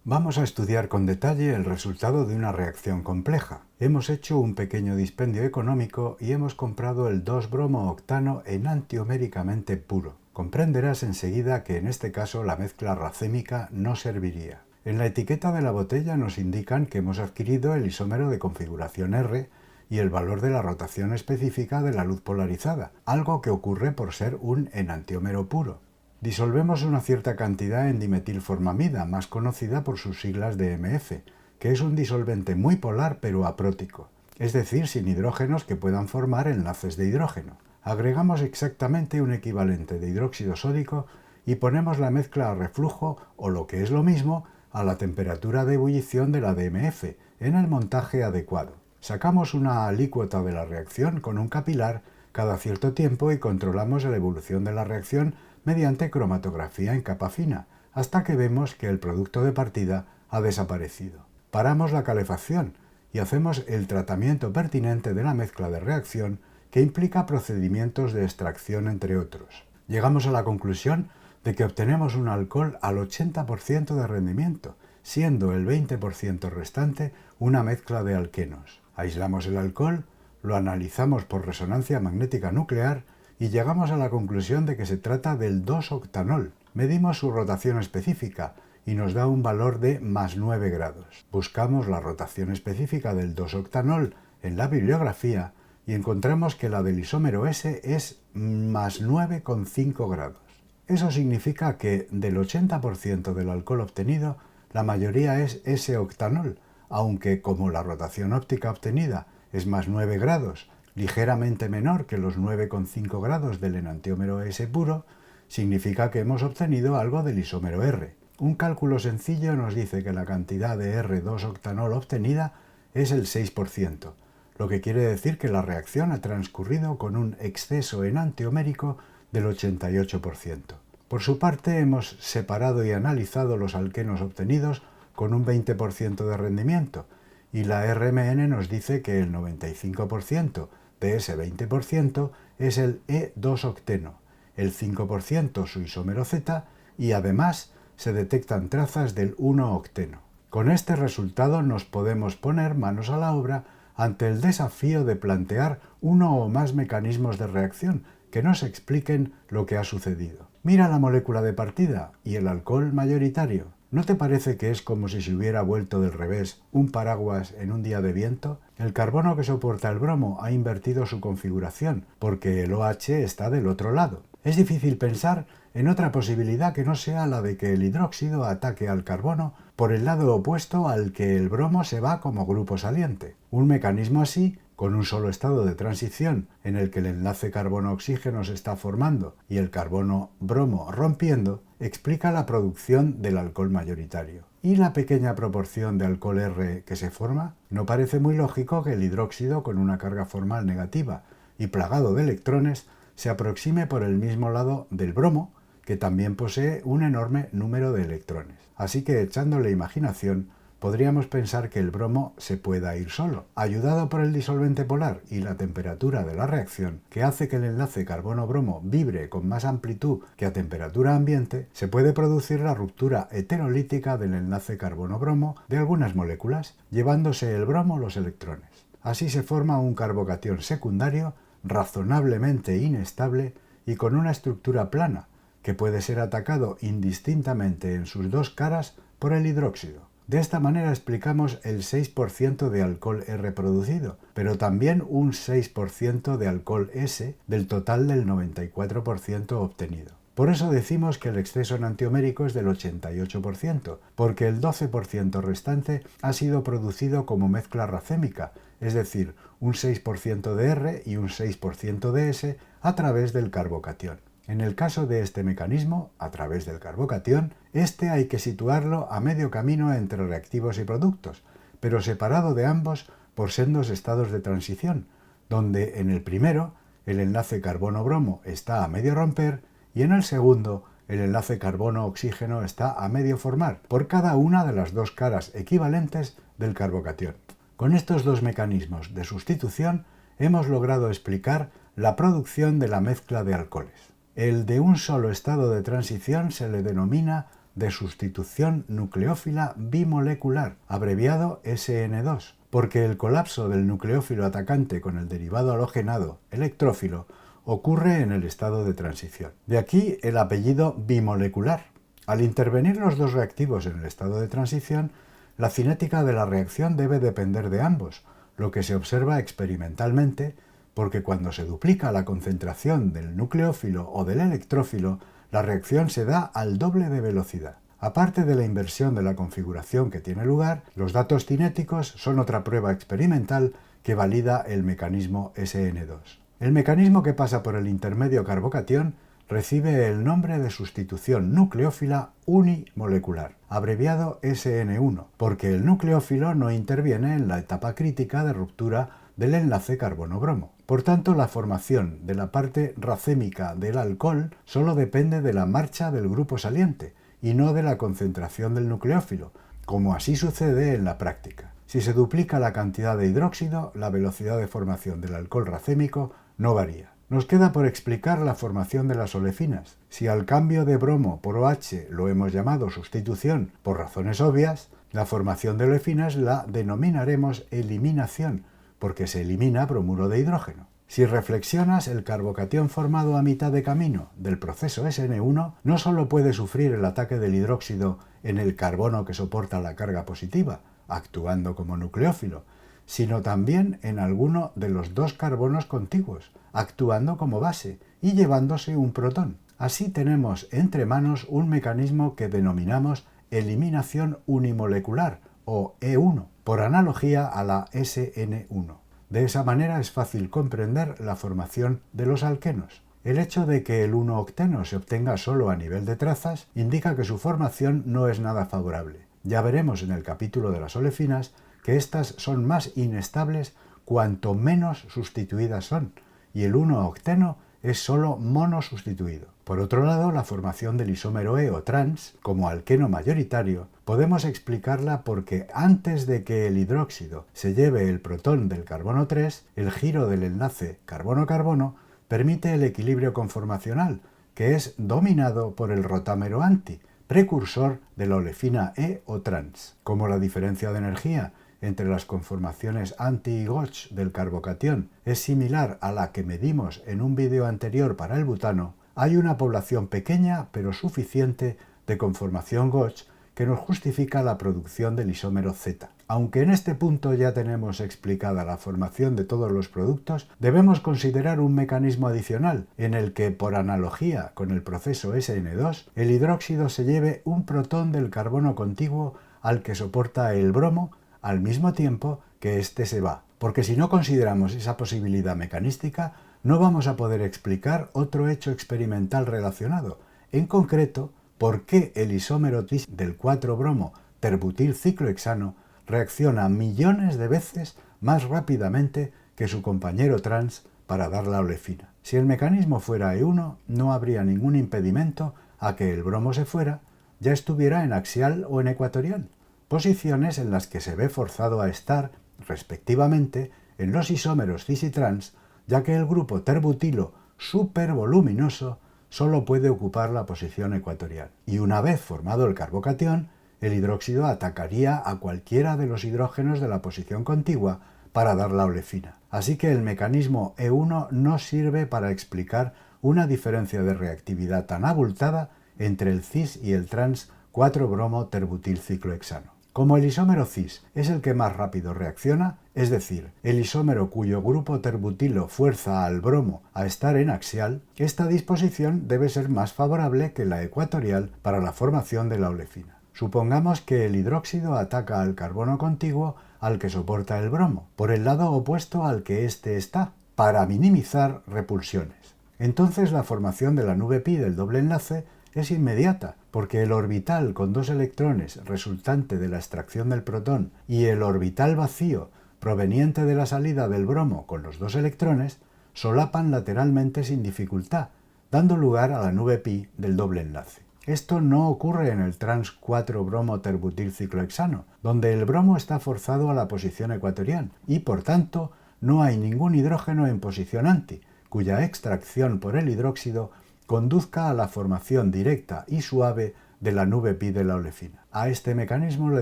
Vamos a estudiar con detalle el resultado de una reacción compleja. Hemos hecho un pequeño dispendio económico y hemos comprado el 2-bromo-octano enantioméricamente puro. Comprenderás enseguida que en este caso la mezcla racémica no serviría. En la etiqueta de la botella nos indican que hemos adquirido el isómero de configuración R y el valor de la rotación específica de la luz polarizada, algo que ocurre por ser un enantiómero puro. Disolvemos una cierta cantidad en dimetilformamida, más conocida por sus siglas de MF, que es un disolvente muy polar pero aprótico, es decir, sin hidrógenos que puedan formar enlaces de hidrógeno. Agregamos exactamente un equivalente de hidróxido sódico y ponemos la mezcla a reflujo, o lo que es lo mismo, a la temperatura de ebullición de la DMF, en el montaje adecuado. Sacamos una alícuota de la reacción con un capilar cada cierto tiempo y controlamos la evolución de la reacción mediante cromatografía en capa fina, hasta que vemos que el producto de partida ha desaparecido. Paramos la calefacción y hacemos el tratamiento pertinente de la mezcla de reacción, que implica procedimientos de extracción entre otros. Llegamos a la conclusión de que obtenemos un alcohol al 80% de rendimiento, siendo el 20% restante una mezcla de alquenos. Aislamos el alcohol, lo analizamos por resonancia magnética nuclear y llegamos a la conclusión de que se trata del 2-octanol. Medimos su rotación específica y nos da un valor de más 9 grados. Buscamos la rotación específica del 2-octanol en la bibliografía y encontramos que la del isómero S es más 9,5 grados. Eso significa que del 80% del alcohol obtenido, la mayoría es S-octanol, aunque como la rotación óptica obtenida es más 9 grados, ligeramente menor que los 9,5 grados del enantiómero S puro, significa que hemos obtenido algo del isómero R. Un cálculo sencillo nos dice que la cantidad de R2-octanol obtenida es el 6%, lo que quiere decir que la reacción ha transcurrido con un exceso enantiomérico del 88%. Por su parte, hemos separado y analizado los alquenos obtenidos con un 20% de rendimiento, y la RMN nos dice que el 95% de ese 20% es el E2-octeno, el 5% su isómero Z y además se detectan trazas del 1-octeno. Con este resultado nos podemos poner manos a la obra ante el desafío de plantear uno o más mecanismos de reacción que nos expliquen lo que ha sucedido. Mira la molécula de partida y el alcohol mayoritario. ¿No te parece que es como si se hubiera vuelto del revés un paraguas en un día de viento? El carbono que soporta el bromo ha invertido su configuración, porque el OH está del otro lado. Es difícil pensar en otra posibilidad que no sea la de que el hidróxido ataque al carbono por el lado opuesto al que el bromo se va como grupo saliente. Un mecanismo así, con un solo estado de transición en el que el enlace carbono-oxígeno se está formando y el carbono-bromo rompiendo, explica la producción del alcohol mayoritario. ¿Y la pequeña proporción de alcohol R que se forma? No parece muy lógico que el hidróxido con una carga formal negativa y plagado de electrones se aproxime por el mismo lado del bromo, que también posee un enorme número de electrones. Así que, echándole imaginación, podríamos pensar que el bromo se pueda ir solo, ayudado por el disolvente polar y la temperatura de la reacción, que hace que el enlace carbono-bromo vibre con más amplitud que a temperatura ambiente. Se puede producir la ruptura heterolítica del enlace carbono-bromo de algunas moléculas, llevándose el bromo los electrones. Así se forma un carbocatión secundario razonablemente inestable y con una estructura plana, que puede ser atacado indistintamente en sus dos caras por el hidróxido. De esta manera explicamos el 6% de alcohol R producido, pero también un 6% de alcohol S del total del 94% obtenido. Por eso decimos que el exceso enantiomérico es del 88%, porque el 12% restante ha sido producido como mezcla racémica, es decir, un 6% de R y un 6% de S a través del carbocatión. En el caso de este mecanismo, a través del carbocatión, este hay que situarlo a medio camino entre reactivos y productos, pero separado de ambos por sendos estados de transición, donde en el primero el enlace carbono-bromo está a medio romper y en el segundo el enlace carbono-oxígeno está a medio formar por cada una de las dos caras equivalentes del carbocatión. Con estos dos mecanismos de sustitución hemos logrado explicar la producción de la mezcla de alcoholes. El de un solo estado de transición se le denomina de sustitución nucleófila bimolecular, abreviado SN2, porque el colapso del nucleófilo atacante con el derivado halogenado electrófilo ocurre en el estado de transición. De aquí el apellido bimolecular. Al intervenir los dos reactivos en el estado de transición, la cinética de la reacción debe depender de ambos, lo que se observa experimentalmente, porque cuando se duplica la concentración del nucleófilo o del electrófilo, la reacción se da al doble de velocidad. Aparte de la inversión de la configuración que tiene lugar, los datos cinéticos son otra prueba experimental que valida el mecanismo SN2. El mecanismo que pasa por el intermedio carbocatión recibe el nombre de sustitución nucleófila unimolecular, abreviado SN1, porque el nucleófilo no interviene en la etapa crítica de ruptura del enlace carbono-bromo. Por tanto, la formación de la parte racémica del alcohol solo depende de la marcha del grupo saliente y no de la concentración del nucleófilo, como así sucede en la práctica. Si se duplica la cantidad de hidróxido, la velocidad de formación del alcohol racémico no varía. Nos queda por explicar la formación de las olefinas. Si al cambio de bromo por OH lo hemos llamado sustitución por razones obvias, la formación de olefinas la denominaremos eliminación, porque se elimina bromuro de hidrógeno. Si reflexionas, el carbocatión formado a mitad de camino del proceso SN1 no solo puede sufrir el ataque del hidróxido en el carbono que soporta la carga positiva, actuando como nucleófilo, sino también en alguno de los dos carbonos contiguos, actuando como base y llevándose un protón. Así tenemos entre manos un mecanismo que denominamos eliminación unimolecular, o E1, por analogía a la SN1. De esa manera es fácil comprender la formación de los alquenos. El hecho de que el 1-octeno se obtenga solo a nivel de trazas indica que su formación no es nada favorable. Ya veremos en el capítulo de las olefinas que éstas son más inestables cuanto menos sustituidas son, y el 1-octeno es solo monosustituido. Por otro lado, la formación del isómero E o trans, como alqueno mayoritario, podemos explicarla porque antes de que el hidróxido se lleve el protón del carbono 3, el giro del enlace carbono-carbono permite el equilibrio conformacional, que es dominado por el rotámero anti, precursor de la olefina E o trans. Como la diferencia de energía entre las conformaciones anti y Gauge del carbocatión es similar a la que medimos en un vídeo anterior para el butano, hay una población pequeña pero suficiente de conformación Gauge que nos justifica la producción del isómero Z. Aunque en este punto ya tenemos explicada la formación de todos los productos, debemos considerar un mecanismo adicional en el que, por analogía con el proceso SN2, el hidróxido se lleve un protón del carbono contiguo al que soporta el bromo al mismo tiempo que éste se va, porque si no consideramos esa posibilidad mecanística, no vamos a poder explicar otro hecho experimental relacionado, en concreto, por qué el isómero tris del 4-bromo terbutil ciclohexano reacciona millones de veces más rápidamente que su compañero trans para dar la olefina. Si el mecanismo fuera E1, no habría ningún impedimento a que el bromo se fuera, ya estuviera en axial o en ecuatorial, posiciones en las que se ve forzado a estar, respectivamente, en los isómeros cis y trans, ya que el grupo terbutilo supervoluminoso solo puede ocupar la posición ecuatorial. Y una vez formado el carbocatión, el hidróxido atacaría a cualquiera de los hidrógenos de la posición contigua para dar la olefina. Así que el mecanismo E1 no sirve para explicar una diferencia de reactividad tan abultada entre el cis y el trans 4-bromo terbutil ciclohexano. Como el isómero cis es el que más rápido reacciona, es decir, el isómero cuyo grupo terbutilo fuerza al bromo a estar en axial, esta disposición debe ser más favorable que la ecuatorial para la formación de la olefina. Supongamos que el hidróxido ataca al carbono contiguo al que soporta el bromo, por el lado opuesto al que éste está, para minimizar repulsiones. Entonces la formación de la nube pi del doble enlace es inmediata, porque el orbital con dos electrones resultante de la extracción del protón y el orbital vacío proveniente de la salida del bromo con los dos electrones solapan lateralmente sin dificultad, dando lugar a la nube pi del doble enlace. Esto no ocurre en el trans 4-bromo terbutil ciclohexano, donde el bromo está forzado a la posición ecuatorial y, por tanto, no hay ningún hidrógeno en posición anti, cuya extracción por el hidróxido conduzca a la formación directa y suave de la nube pi de la olefina. A este mecanismo le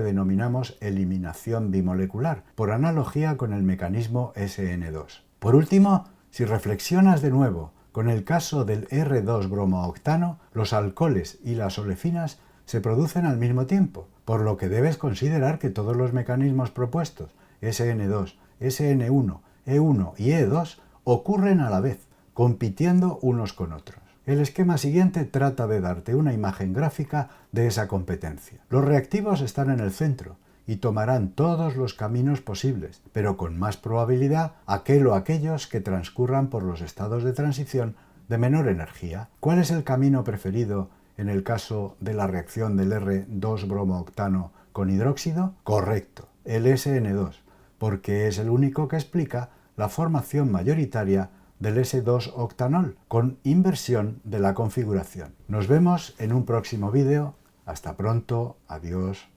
denominamos eliminación bimolecular, por analogía con el mecanismo SN2. Por último, si reflexionas de nuevo con el caso del R2-bromooctano, los alcoholes y las olefinas se producen al mismo tiempo, por lo que debes considerar que todos los mecanismos propuestos, SN2, SN1, E1 y E2, ocurren a la vez, compitiendo unos con otros. El esquema siguiente trata de darte una imagen gráfica de esa competencia. Los reactivos están en el centro y tomarán todos los caminos posibles, pero con más probabilidad aquel o aquellos que transcurran por los estados de transición de menor energía. ¿Cuál es el camino preferido en el caso de la reacción del R2-bromooctano con hidróxido? Correcto, el SN2, porque es el único que explica la formación mayoritaria del S2-octanol con inversión de la configuración. Nos vemos en un próximo vídeo. Hasta pronto. Adiós.